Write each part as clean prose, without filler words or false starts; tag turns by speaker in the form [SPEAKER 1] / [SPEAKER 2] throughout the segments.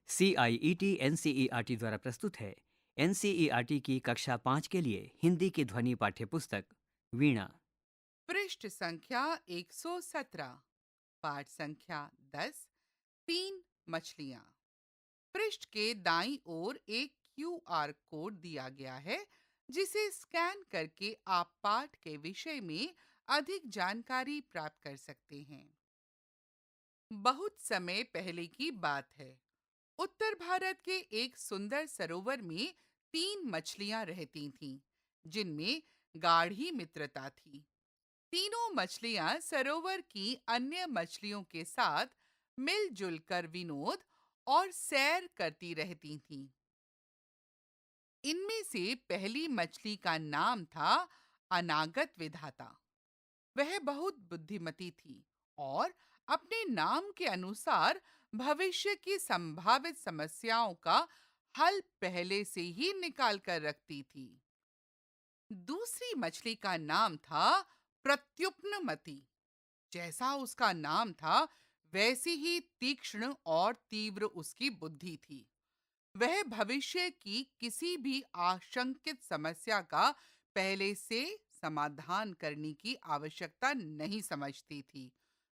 [SPEAKER 1] CIET NCERT द्वारा प्रस्तुत है। NCERT की कक्षा 5 के लिए हिंदी की ध्वनि पाठ्यपुस्तक वीणा।
[SPEAKER 2] पृष्ठ संख्या 117, पाठ संख्या 10, 3 मछलियां। पृष्ठ के दाईं ओर एक QR कोड दिया गया है, जिसे स्कैन करके आप पाठ के विषय में अधिक जानकारी प्राप्त कर सकते हैं। बहुत समय पहले की बात है। उत्तर भारत के एक सुंदर सरोवर में 3 मछलियां रहती थीं, जिनमें गाढ़ी मित्रता थी। तीनों मछलियां सरोवर की अन्य मछलियों के साथ मिलजुल कर विनोद और सैर करती रहती थीं। इनमें से पहली मछली का नाम था अनागत विधाता। वह बहुत बुद्धिमती थी और अपने नाम के अनुसार भविष्य की संभावित समस्याओं का हल पहले से ही निकाल कर रखती थी। दूसरी मछली का नाम था प्रत्युप्नमति। जैसा उसका नाम था, वैसी ही तीक्ष्ण और तीव्र उसकी बुद्धि थी। वह भविष्य की किसी भी आशंकित समस्या का पहले से समाधान करने की आवश्यकता नहीं समझती थी,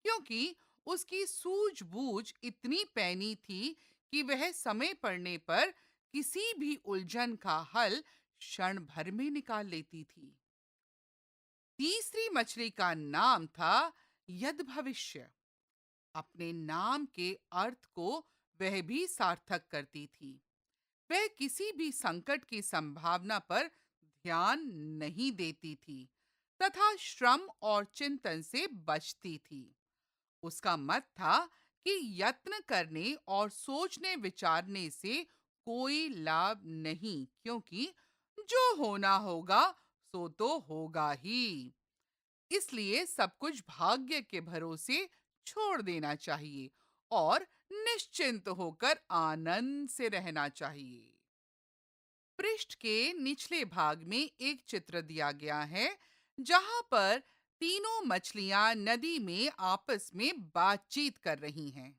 [SPEAKER 2] क्योंकि उसकी सूझबूझ इतनी पैनी थी कि वह समय पड़ने पर किसी भी उलझन का हल क्षण भर में निकाल लेती थी। तीसरी मछली का नाम था यद भविष्य। अपने नाम के अर्थ को वह भी सार्थक करती थी। वह किसी भी संकट की संभावना पर ध्यान नहीं देती थी तथा श्रम और चिंतन से बचती थी। उसका मत था कि यत्न करने और सोचने विचारने से कोई लाभ नहीं, क्योंकि जो होना होगा सो तो होगा ही। इसलिए सब कुछ भाग्य के भरोसे छोड़ देना चाहिए और निश्चिंत होकर आनंद से रहना चाहिए। पृष्ठ के निचले भाग में एक चित्र दिया गया है, जहां पर तीनों मछलियां नदी में आपस में बातचीत कर रही हैं।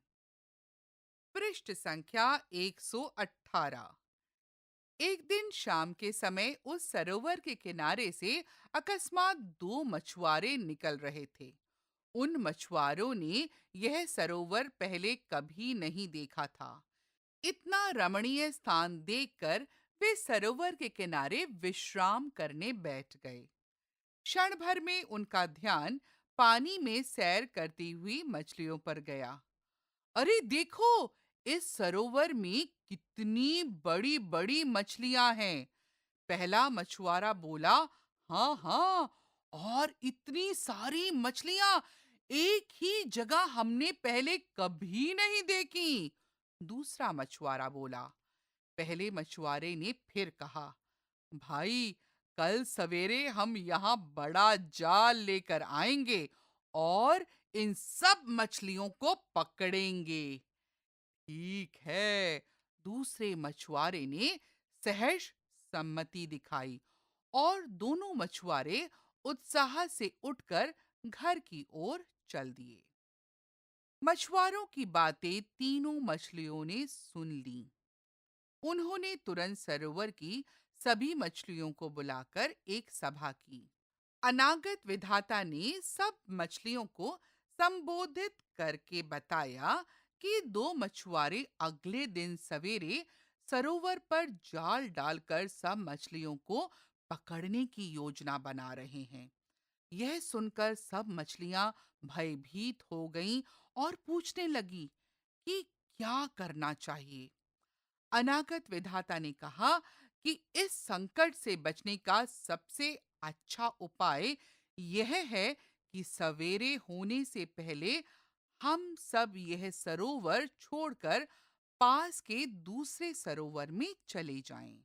[SPEAKER 2] पृष्ठ संख्या 118। एक दिन शाम के समय उस सरोवर के किनारे से अकस्मात 2 मछुआरे निकल रहे थे। उन मछुआरों ने यह सरोवर पहले कभी नहीं देखा था। इतना रमणीय स्थान देखकर वे सरोवर के किनारे विश्राम करने बैठ गए। क्षण भर में उनका ध्यान पानी में सैर करती हुई मछलियों पर गया। अरे देखो, इस सरोवर में कितनी बड़ी बड़ी मछलियां हैं। पहला मछुआरा बोला, हाँ हाँ, और इतनी सारी मछलियां एक ही जगह हमने पहले कभी नहीं देखी। दूसरा मछुआरा बोला। पहले मछुआरे ने फिर कहा, भाई, कल सवेरे हम यहाँ बड़ा जाल लेकर आएंगे और इन सब मछलियों को पकड़ेंगे। ठीक है। दूसरे मछुआरे ने सहर्ष सम्मति दिखाई और दोनों मछुआरे उत्साह से उठकर घर की ओर चल दिए। मछुआरों की बातें तीनों मछलियों ने सुन लीं। उन्होंने तुरंत सरोवर की सभी मछलियों को बुलाकर एक सभा की। अनागत विधाता ने सब मछलियों को संबोधित करके बताया कि 2 मछुआरे अगले दिन सवेरे सरोवर पर जाल डालकर सब मछलियों को पकड़ने की योजना बना रहे हैं। यह सुनकर सब मछलियां भयभीत हो गईं और पूछने लगी कि क्या करना चाहिए। अनागत विधाता ने कहा कि इस संकट से बचने का सबसे अच्छा उपाय यह है कि सवेरे होने से पहले हम सब यह सरोवर छोड़कर पास के दूसरे सरोवर में चले जाएं।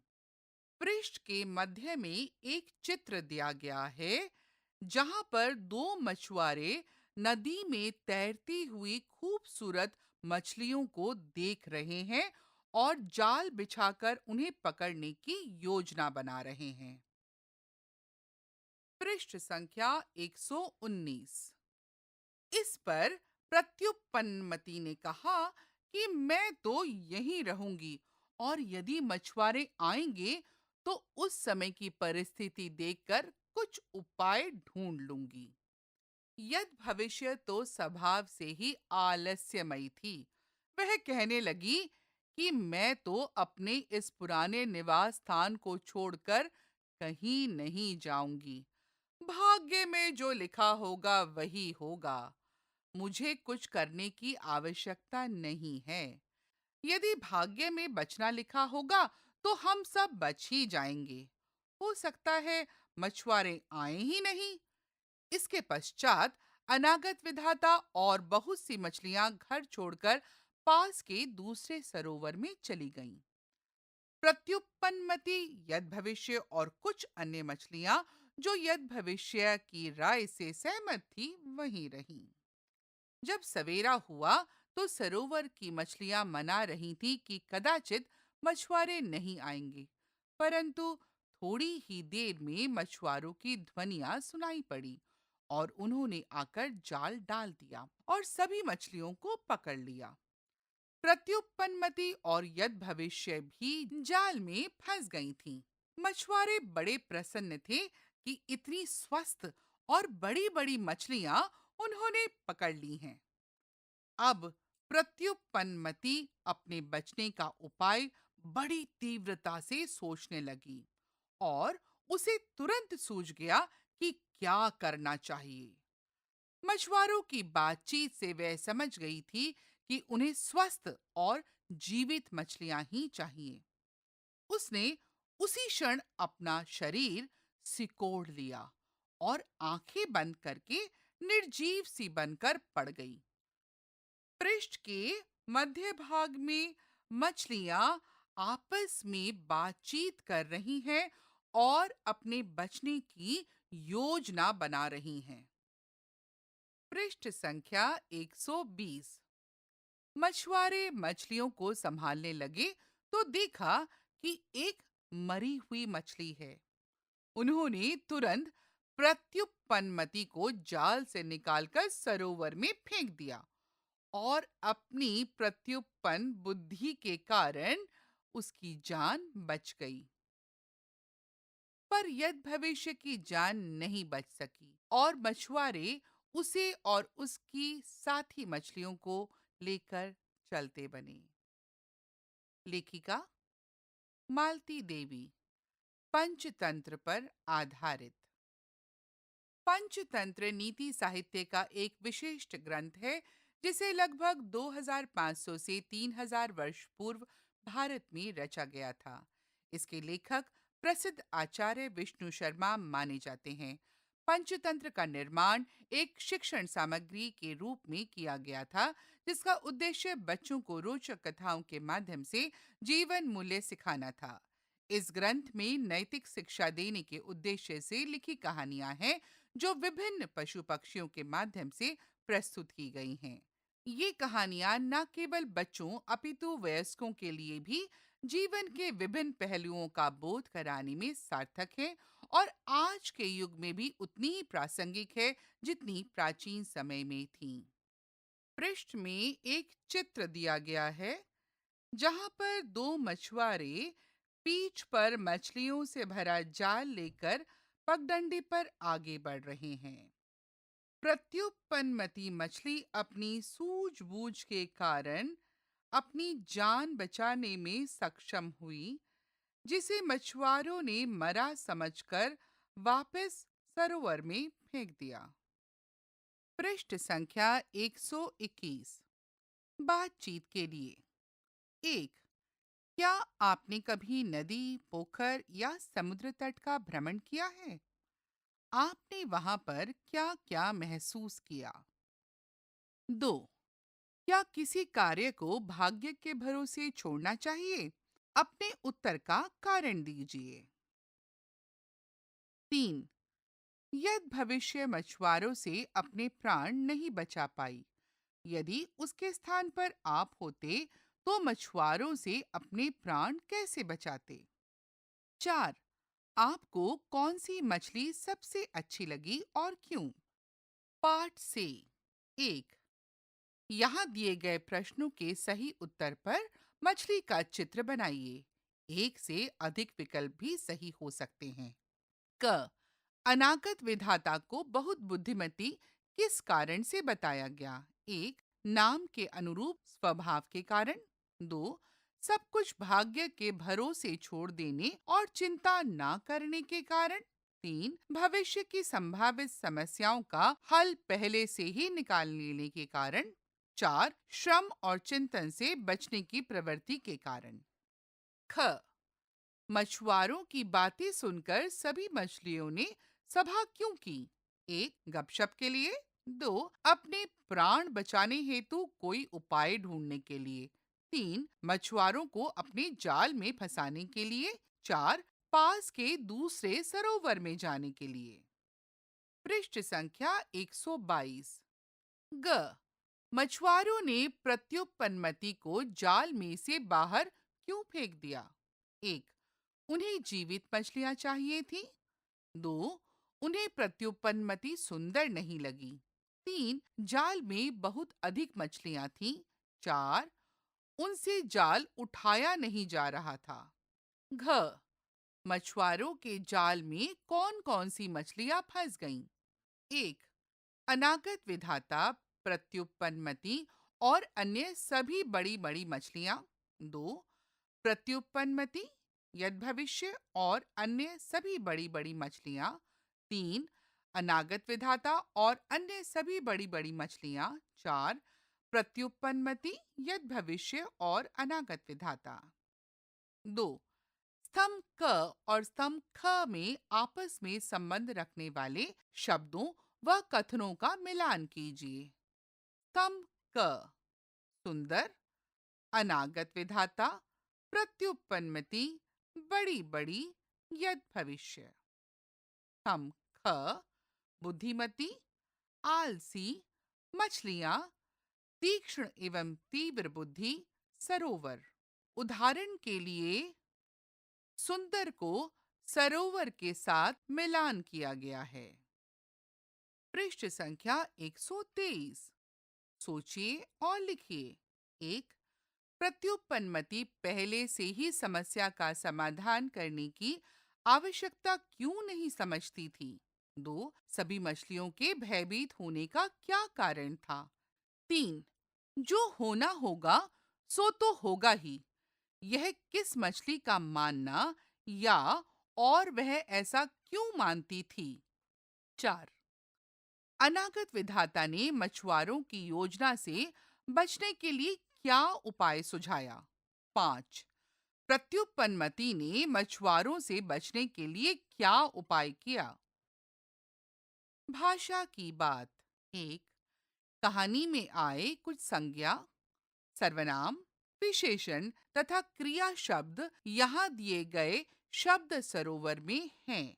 [SPEAKER 2] पृष्ठ के मध्य में एक चित्र दिया गया है, जहां पर 2 मछुआरे नदी में तैरती हुई खूबसूरत मछलियों को देख रहे हैं और जाल बिछाकर उन्हें पकड़ने की योजना बना रहे हैं। पृष्ठ संख्या 119। इस पर प्रत्युपन्नमति ने कहा कि मैं तो यहीं रहूंगी और यदि मछुआरे आएंगे तो उस समय की परिस्थिति देखकर कुछ उपाय ढूंढ लूंगी। यद भविष्य तो स्वभाव से ही आलस्यमयी थी। वह कहने लगी कि मैं तो अपने इस पुराने निवास स्थान को छोड़कर कहीं नहीं जाऊंगी। भाग्य में जो लिखा होगा वही होगा। मुझे कुछ करने की आवश्यकता नहीं है। यदि भाग्य में बचना लिखा होगा तो हम सब बच ही जाएंगे। हो सकता है मछुआरे आए ही नहीं। इसके पश्चात अनागत विधाता और बहुत सी मछलियां घर छोड़कर पास के दूसरे सरोवर में चली गईं। प्रत्युत्पन्नमति, यद भविष्य और कुछ अन्य मछलियां जो यद भविष्य की राय से सहमत थी वहीं रहीं। जब सवेरा हुआ तो सरोवर की मछलियां मना रही थीं कि कदाचित मछुआरे नहीं आएंगे, परंतु थोड़ी ही देर में मछुआरों की ध्वनियां सुनाई पड़ी और उन्होंने आकर जाल डाल दिया और सभी मछलियों को पकड़ लिया। प्रत्युत्पन्नमति और यद भविष्य भी जाल में फंस गई थीं। मछुआरे बड़े प्रसन्न थे कि इतनी स्वस्थ और बड़ी-बड़ी मछलियां उन्होंने पकड़ ली हैं। अब प्रत्युत्पन्नमति अपने बचने का उपाय बड़ी तीव्रता से सोचने लगी और उसे तुरंत सूझ गया कि क्या करना चाहिए। मछुआरों की बातचीत से वह समझ गई थी कि उन्हें स्वस्थ और जीवित मछलियां ही चाहिए। उसने उसी क्षण अपना शरीर सिकोड़ लिया और आंखें बंद करके निर्जीव सी बनकर पड़ गई। पृष्ठ के मध्य भाग में मछलियां आपस में बातचीत कर रही हैं और अपने बचने की योजना बना रही हैं। पृष्ठ संख्या 120। मछुआरे मछलियों को संभालने लगे तो देखा कि एक मरी हुई मछली है। उन्होंने तुरंत प्रत्युत्पन्नमति को जाल से निकालकर सरोवर में फेंक दिया और अपनी प्रत्युत्पन्न बुद्धि के कारण उसकी जान बच गई। पर यद भविष्य की जान नहीं बच सकी और मछुआरे उसे और उसकी साथी मछलियों को लेकर चलते बने। लेखिका मालती देवी। पंचतंत्र पर आधारित। पंचतंत्र नीति साहित्य का एक विशिष्ट ग्रंथ है जिसे लगभग 2500 से 3000 वर्ष पूर्व भारत में रचा गया था। इसके लेखक प्रसिद्ध आचार्य विष्णु शर्मा माने जाते हैं। पंचतंत्र का निर्माण एक शिक्षण सामग्री के रूप में किया गया था जिसका उद्देश्य बच्चों को रोचक कथाओं के माध्यम से जीवन मूल्य सिखाना था। इस ग्रंथ में नैतिक शिक्षा देने के उद्देश्य से लिखी कहानियां हैं जो विभिन्न पशु पक्षियों के माध्यम से प्रस्तुत की गई हैं। ये कहानियां न केवल बच्चों अपितु वयस्कों के लिए भी जीवन के विभिन्न पहलुओं का बोध कराने में सार्थक है और आज के युग में भी उतनी ही प्रासंगिक है जितनी प्राचीन समय में थी। पृष्ठ में एक चित्र दिया गया है जहां पर दो मछुआरे पीठ पर मछलियों से भरा जाल लेकर पगडंडी पर आगे बढ़ रहे हैं। प्रत्युत्पन्नमति मछली अपनी सूझबूझ के कारण अपनी जान बचाने में सक्षम हुई, जिसे मछुआरों ने मरा समझकर वापस सरोवर में फेंक दिया। पृष्ठ संख्या 121। बातचीत के लिए। 1। क्या आपने कभी नदी, पोखर या समुद्र तट का भ्रमण किया है? आपने वहां पर क्या-क्या महसूस किया? 2। क्या किसी कार्य को भाग्य के भरोसे छोड़ना चाहिए? अपने उत्तर का कारण दीजिए। 3। यदि भविष्य मछुआरों से अपने प्राण नहीं बचा पाई, यदि उसके स्थान पर आप होते तो मछुआरों से अपने प्राण कैसे बचाते? 4। आपको कौन सी मछली सबसे अच्छी लगी और क्यों? पाठ से। 1। यहाँ दिए गए प्रश्नों के सही उत्तर पर मछली का चित्र बनाइए। एक से अधिक विकल्प भी सही हो सकते हैं। क अनागत विधाता को बहुत बुद्धिमती किस कारण से बताया गया? एक, नाम के अनुरूप स्वभाव के कारण। दो, सब कुछ भाग्य के भरोसे छोड़ देने और चिंता ना करने के कारण। तीन, भविष्य की संभावित समस्याओं का हल पहले से ही निकाल लेने के कारण। चार, श्रम और चिंतन से बचने की प्रवृत्ति के कारण। ख, मछुआरों की बातें सुनकर सभी मछलियों ने सभा क्यों की? एक, गपशप के लिए। दो, अपने प्राण बचाने हेतु कोई उपाय ढूंढने के लिए। तीन, मछुआरों को अपने जाल में फंसाने के लिए। चार, पास के दूसरे सरोवर में जाने के लिए। पृष्ठ संख्या 122। ग, मछुआरों ने प्रत्युत्पन्नमति को जाल में से बाहर क्यों फेंक दिया? एक, उन्हें जीवित मछलियां चाहिए थी। दो, उन्हें प्रत्युत्पन्नमति सुंदर नहीं लगी। तीन, जाल में बहुत अधिक मछलियां थीं। चार, उनसे जाल उठाया नहीं जा रहा था। घ, मछुआरों के जाल में कौन-कौन सी मछलियां फंस गईं? एक, अनागत विधाता, प्रत्युत्पन्नमति और अन्य सभी बड़ी-बड़ी मछलियां। दो, प्रत्युत्पन्नमति, यद भविष्य और अन्य सभी बड़ी-बड़ी मछलियां। तीन, अनागत विधाता और अन्य सभी बड़ी-बड़ी मछलियां। चार, प्रत्युत्पन्नमति, यद भविष्य और अनागत विधाता। दो, स्तंभ क और स्तंभ ख में आपस में संबंध रखने वाले शब्दों व कथनों का मिलान कीजिए। स्तंभ क, सुंदर, अनागत विधाता, प्रत्युत्पन्नमति, बड़ी बड़ी, यद भविष्य। स्तंभ ख, बुद्धिमती, आलसी, मछलियां, तीक्ष्ण एवं तीव्र बुद्धि, सरोवर। उदाहरण के लिए सुंदर को सरोवर के साथ मिलान किया गया है। पृष्ठ संख्या 123। सोचिए और लिखिए। एक, प्रत्युत्पन्नमति पहले से ही समस्या का समाधान करने की आवश्यकता क्यों नहीं समझती थी? दो, सभी मछलियों के भयभीत होने का क्या कारण था? तीन, जो होना होगा सो तो होगा ही, यह किस मछली का मानना या और वह ऐसा क्यों मानती थी? चार, अनागत विधाता ने मछुआरों की योजना से बचने के लिए क्या उपाय सुझाया? पांच, प्रत्युत्पन्नमति ने मछुआरों से बचने के लिए क्या उपाय किया? भाषा की बात। एक, कहानी में आए कुछ संज्ञा, सर्वनाम, विशेषण तथा क्रिया शब्द यहाँ दिए गए शब्द सरोवर में हैं।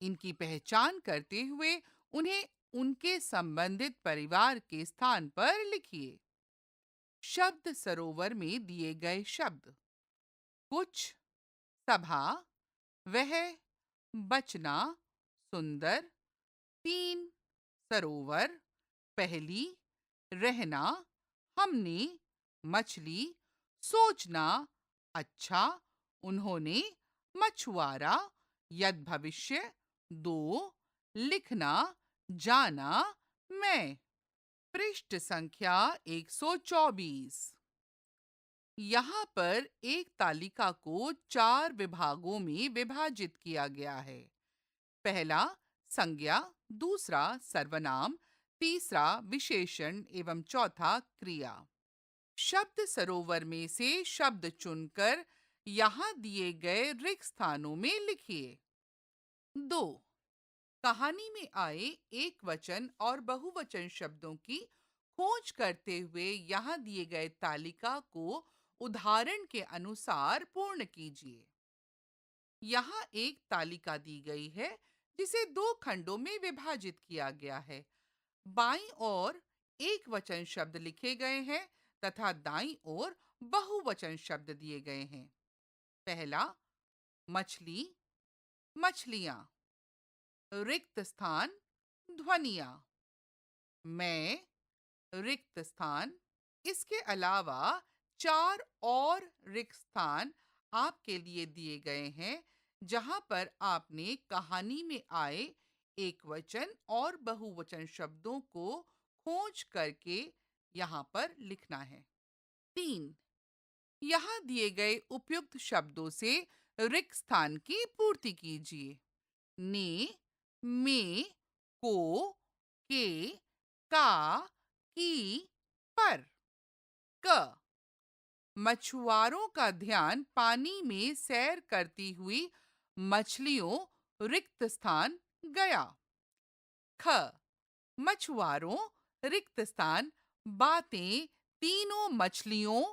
[SPEAKER 2] इनकी पहचान करते हुए उन्हें उनके संबंधित परिवार के स्थान पर लिखिए। शब्द सरोवर में दिए गए शब्द: कुछ, सभा, वह, बचना, सुंदर, तीन, सरोवर, पहली, रहना, हमने, मछली, सोचना, अच्छा, उन्होंने, मछुआरा, यद भविष्य, दो, लिखना, जाना, मैं। पृष्ठ संख्या 124। यहाँ पर एक तालिका को 4 विभागों में विभाजित किया गया है। पहला, संज्ञा, दूसरा, सर्वनाम, तीसरा, विशेषण एवं चौथा, क्रिया। शब्द सरोवर में से शब्द चुनकर यहाँ दिए गए रिक्त स्थानों में लिखिए। दो, कहानी में आए एक वचन और बहुवचन शब्दों की खोज करते हुए यहाँ दिए गए तालिका को उदाहरण के अनुसार पूर्ण कीजिए। यहाँ एक तालिका दी गई है जिसे 2 खंडों में विभाजित किया गया है। बाईं ओर एक वचन शब्द लिखे गए हैं तथा दाईं ओर बहुवचन शब्द दिए गए हैं। पहला, मछली, मछलियां। रिक्त स्थान, ध्वनियां, मैं, रिक्त स्थान। इसके अलावा 4 और रिक्त स्थान आपके लिए दिए गए हैं, जहां पर आपने कहानी में आए एकवचन और बहुवचन शब्दों को खोज करके यहाँ पर लिखना है। 3, यहाँ दिए गए उपयुक्त शब्दों से रिक्त स्थान की पूर्ति कीजिए। ने, में, को, के, का, की, पर। क, मछुआरों का ध्यान पानी में सैर करती हुई मछलियों रिक्त स्थान गया। ख, मछुआरों रिक्त स्थान बातें तीनों मछलियों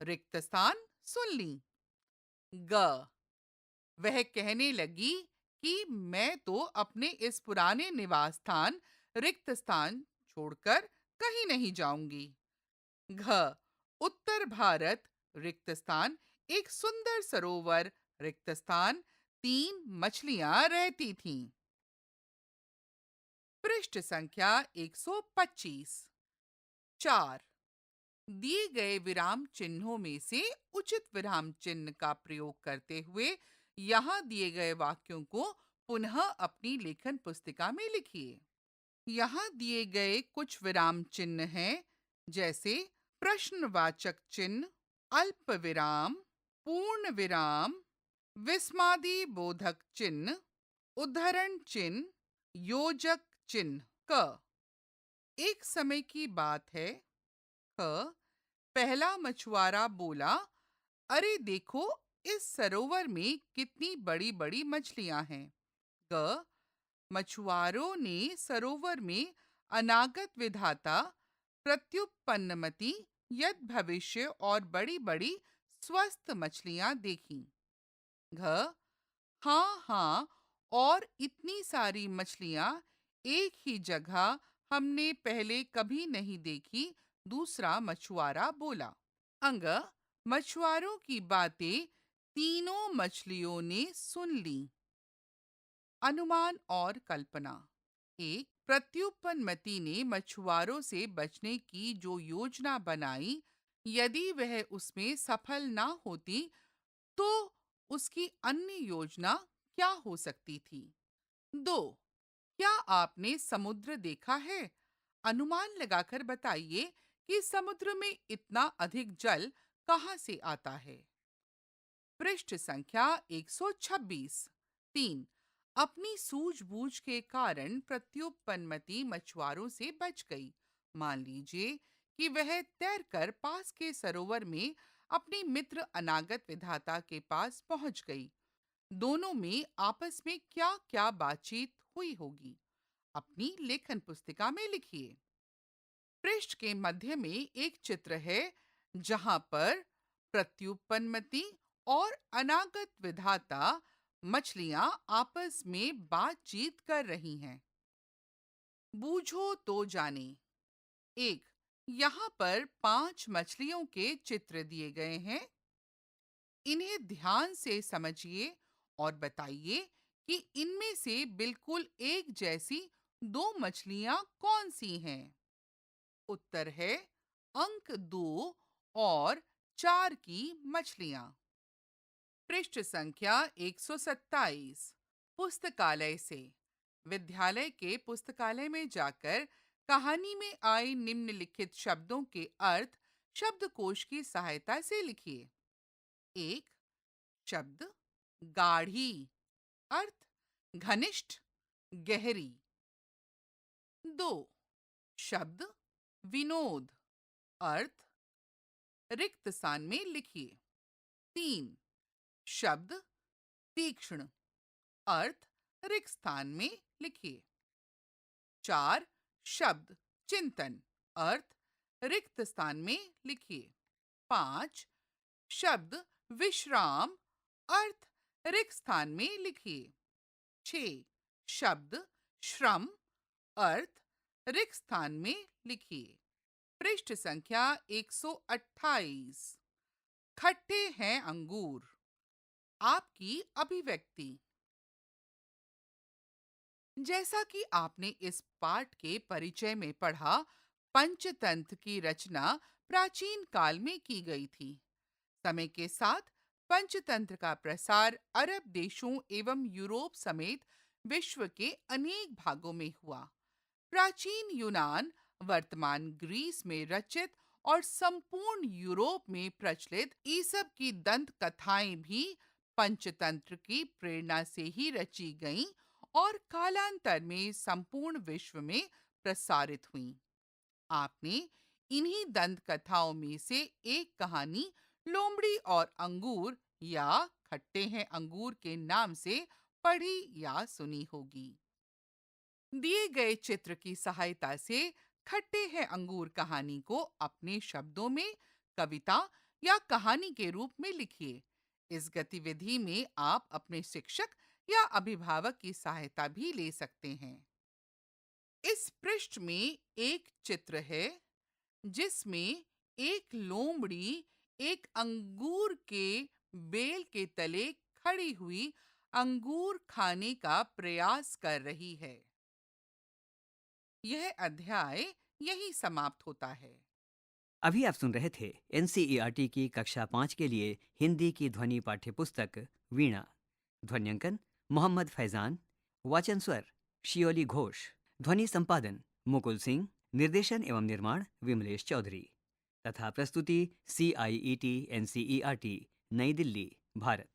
[SPEAKER 2] रिक्त स्थान सुन ली। ग, वह कहने लगी कि मैं तो अपने इस पुराने निवास स्थान रिक्त स्थान छोड़कर कहीं नहीं जाऊंगी। घ, उत्तर भारत रिक्त स्थान एक सुंदर सरोवर रिक्त स्थान 3 मछलियां रहती थीं। पृष्ठ संख्या 125। 4, दिए गए विराम चिन्हों में से उचित विराम चिन्ह का प्रयोग करते हुए यहाँ दिए गए वाक्यों को पुनः अपनी लेखन पुस्तिका में लिखिए। यहाँ दिए गए कुछ विराम चिन्ह हैं, जैसे प्रश्नवाचक चिन्ह, अल्प विराम, पूर्ण विराम, विस्मादी बोधक चिन्ह, उद्धरण चिन्ह, योजक चिन्ह। क, एक समय की बात है। ख, पहला मछुआरा बोला, अरे देखो, इस सरोवर में कितनी बड़ी बड़ी मछलियां हैं। ग, मछुआरों ने सरोवर में अनागत विधाता, प्रत्युत्पन्नमति, यद भविष्य और बड़ी बड़ी स्वस्थ मछलियां देखीं। घ, हाँ हाँ, और इतनी सारी मछलियां एक ही जगह हमने पहले कभी नहीं देखी, दूसरा मछुआरा बोला। अंग, मछुआरों की बातें तीनों मछलियों ने सुन ली। अनुमान और कल्पना। एक, प्रत्युत्पन्नमति ने मछुआरों से बचने की जो योजना बनाई, यदि वह उसमें सफल ना होती तो उसकी अन्य योजना क्या हो सकती थी। 2, क्या आपने समुद्र देखा है? अनुमान लगाकर बताइए कि समुद्र में इतना अधिक जल कहाँ से आता है। पृष्ठ संख्या 126। 3, अपनी सूझबूझ के कारण प्रत्युत्पन्नमति मछुआरों से बच गई। मान लीजिए कि वह तैरकर पास के सरोवर में अपने मित्र अनागत विधाता के पास पहुंच गई। दोनों में आपस में क्या-क्या बातचीत हुई होगी, अपनी लेखन पुस्तिका में लिखिए। पृष्ठ के मध्य में एक चित्र है, जहां पर प्रत्युत्पन्नमति और अनागत विधाता मछलियां आपस में बातचीत कर रही हैं। बूझो तो जाने। एक, यहाँ पर 5 मछलियों के चित्र दिए गए हैं। इन्हें ध्यान से समझिए और बताइए कि इनमें से बिल्कुल एक जैसी 2 मछलियां कौन सी हैं। उत्तर है अंक 2 और 4 की मछलियां। पृष्ठ संख्या 127। पुस्तकालय से। विद्यालय के पुस्तकालय में जाकर कहानी में आए निम्नलिखित शब्दों के अर्थ शब्दकोश की सहायता से लिखिए। एक, शब्द गाढ़ी, अर्थ घनिष्ठ, गहरी। 2, शब्द विनोद, अर्थ रिक्त स्थान में लिखिए। 3, शब्द तीक्ष्ण, अर्थ रिक्त स्थान में लिखिए। 4, शब्द चिंतन, अर्थ रिक्त स्थान में लिखिए। 5, शब्द विश्राम, अर्थ रिक्त स्थान में लिखिए। 6, शब्द श्रम, अर्थ रिक्त स्थान में लिखिए। पृष्ठ संख्या 128। खट्टे हैं अंगूर। आपकी अभिव्यक्ति। जैसा कि आपने इस पाठ के परिचय में पढ़ा, पंचतंत्र की रचना प्राचीन काल में की गई थी। समय के साथ पंचतंत्र का प्रसार अरब देशों एवं यूरोप समेत विश्व के अनेक भागों में हुआ। प्राचीन यूनान, वर्तमान ग्रीस में रचित और संपूर्ण यूरोप में प्रचलित ईसब की दंत कथाएं भी पंचतंत्र की प्रेरणा से ही रची गईं और कालांतर में संपूर्ण विश्व में प्रसारित हुईं। आपने इन्हीं दंत कथाओं में से एक कहानी लोमड़ी और अंगूर या खट्टे हैं अंगूर के नाम से पढ़ी या सुनी होगी। दिए गए चित्र की सहायता से खट्टे हैं अंगूर कहानी को अपने शब्दों में कविता या कहानी के रूप में लिखिए। इस गतिविधि में आप अपने शिक्षक या अभिभावक की सहायता भी ले सकते हैं। इस पृष्ठ में एक चित्र है जिसमें एक लोमड़ी एक अंगूर के बेल के तले खड़ी हुई अंगूर खाने का प्रयास कर रही है। यह अध्याय यहीं समाप्त होता है।
[SPEAKER 1] अभी आप सुन रहे थे एनसीईआरटी की कक्षा 5 के लिए हिंदी की ध्वनि पाठ्य पुस्तक वीणा। ध्वन्यांकन मोहम्मद फैजान। वाचन स्वर शियोली घोष। ध्वनि संपादन मुकुल सिंह। निर्देशन एवं निर्माण विमलेश चौधरी। तथा प्रस्तुति CIET NCERT नई दिल्ली भारत।